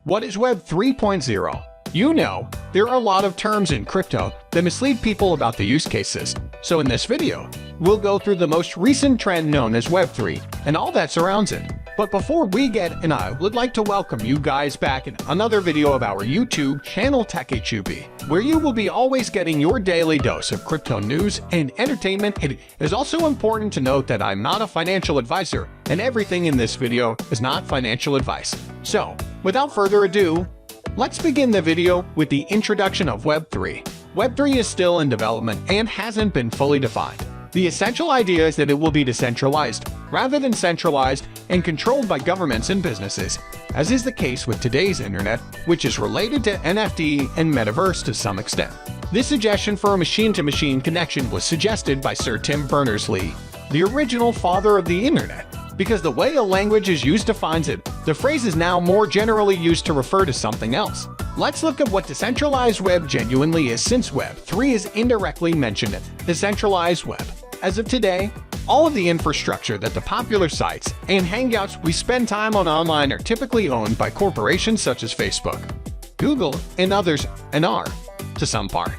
What is Web 3.0? You know, there are a lot of terms in crypto that mislead people about the use cases. So in this video, we'll go through the most recent trend known as Web 3 and all that surrounds it. But before we get in, I would like to welcome you guys back in another video of our YouTube channel TechHub, where you will be always getting your daily dose of crypto news and entertainment. It is also important to note that I'm not a financial advisor, and everything in this video is not financial advice. So, without further ado, let's begin the video with the introduction of Web 3. Web 3 is still in development and hasn't been fully defined. The essential idea is that it will be decentralized, rather than centralized and controlled by governments and businesses, as is the case with today's internet, which is related to NFT and Metaverse to some extent. This suggestion for a machine-to-machine connection was suggested by Sir Tim Berners-Lee, the original father of the internet. Because the way a language is used defines it, the phrase is now more generally used to refer to something else. Let's look at what decentralized web genuinely is, since Web 3 is indirectly mentioned in decentralized web. As of today, all of the infrastructure that the popular sites and hangouts we spend time on online are typically owned by corporations such as Facebook, Google, and others, and are, to some part,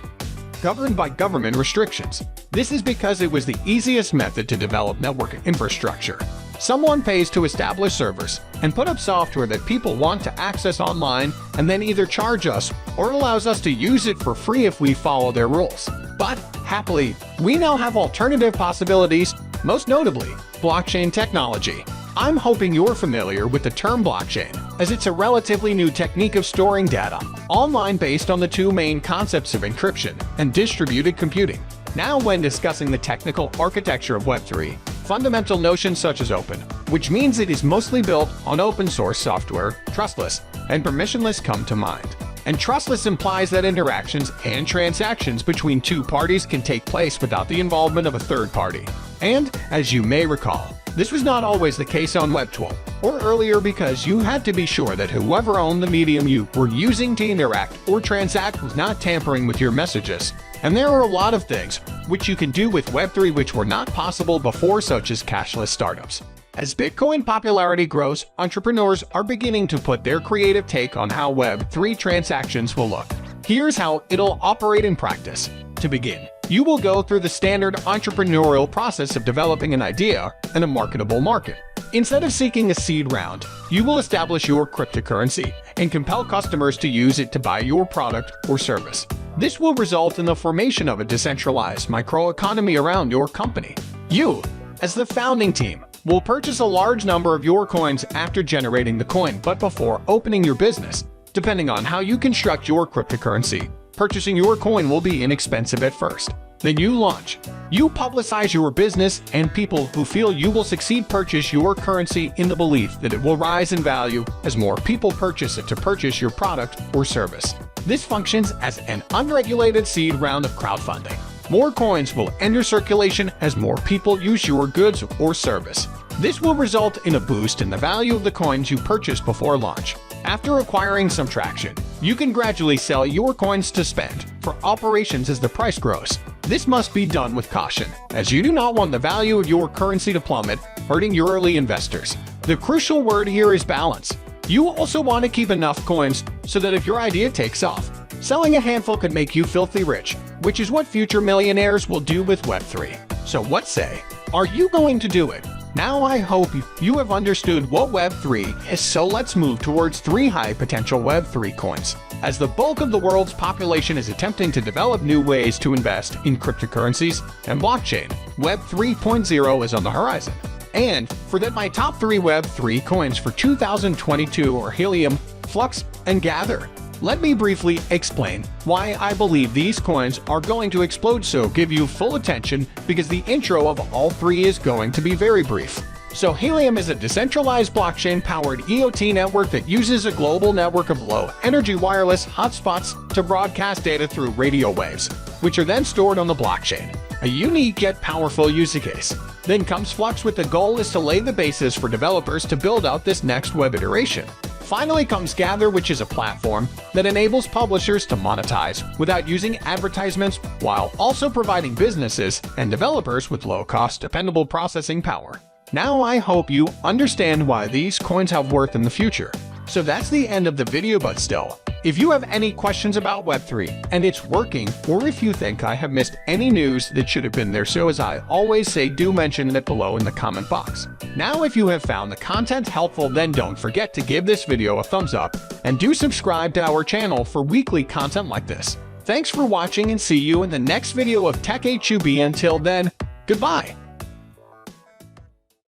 governed by government restrictions. This is because it was the easiest method to develop network infrastructure. Someone pays to establish servers and put up software that people want to access online, and then either charge us or allows us to use it for free if we follow their rules. But, happily, we now have alternative possibilities, most notably, blockchain technology. I'm hoping you're familiar with the term blockchain, as it's a relatively new technique of storing data online based on the two main concepts of encryption and distributed computing. Now, when discussing the technical architecture of Web 3, fundamental notions such as open, which means it is mostly built on open source software, trustless, and permissionless come to mind. And trustless implies that interactions and transactions between two parties can take place without the involvement of a third party. And, as you may recall, this was not always the case on Web 12 or earlier, because you had to be sure that whoever owned the medium you were using to interact or transact was not tampering with your messages. And there are a lot of things which you can do with Web 3 which were not possible before, such as cashless startups. As Bitcoin popularity grows, entrepreneurs are beginning to put their creative take on how Web 3 transactions will look. Here's how it'll operate in practice. To begin, you will go through the standard entrepreneurial process of developing an idea and a marketable market. Instead of seeking a seed round, you will establish your cryptocurrency and compel customers to use it to buy your product or service. This will result in the formation of a decentralized microeconomy around your company. You, as the founding team, will purchase a large number of your coins after generating the coin, but before opening your business. Depending on how you construct your cryptocurrency, purchasing your coin will be inexpensive at first. Then you launch. You publicize your business, and people who feel you will succeed purchase your currency in the belief that it will rise in value as more people purchase it to purchase your product or service. This functions as an unregulated seed round of crowdfunding. More coins will enter circulation as more people use your goods or service. This will result in a boost in the value of the coins you purchased before launch. After acquiring some traction, you can gradually sell your coins to spend for operations as the price grows. This must be done with caution, as you do not want the value of your currency to plummet, hurting your early investors. The crucial word here is balance. You also want to keep enough coins so that if your idea takes off, selling a handful could make you filthy rich, which is what future millionaires will do with Web 3. So what say? Are you going to do it? Now, I hope you have understood what Web 3 is, so let's move towards 3 high-potential Web 3 coins. As the bulk of the world's population is attempting to develop new ways to invest in cryptocurrencies and blockchain, Web 3.0 is on the horizon. And for that, my top 3 Web 3 coins for 2022 are Helium, Flux, and Gather. Let me briefly explain why I believe these coins are going to explode, so give you full attention because the intro of all 3 is going to be very brief. So Helium is a decentralized blockchain-powered EOT network that uses a global network of low-energy wireless hotspots to broadcast data through radio waves, which are then stored on the blockchain. A unique yet powerful use case. Then comes Flux, with the goal is to lay the basis for developers to build out this next web iteration. Finally comes Gather, which is a platform that enables publishers to monetize without using advertisements, while also providing businesses and developers with low-cost, dependable processing power. Now, I hope you understand why these coins have worth in the future. So that's the end of the video, but still, if you have any questions about Web3 and it's working, or if you think I have missed any news that should have been there, so as I always say, do mention it below in the comment box. Now, if you have found the content helpful, then don't forget to give this video a thumbs up and do subscribe to our channel for weekly content like this. Thanks for watching and see you in the next video of Tech HUB. Until then, goodbye.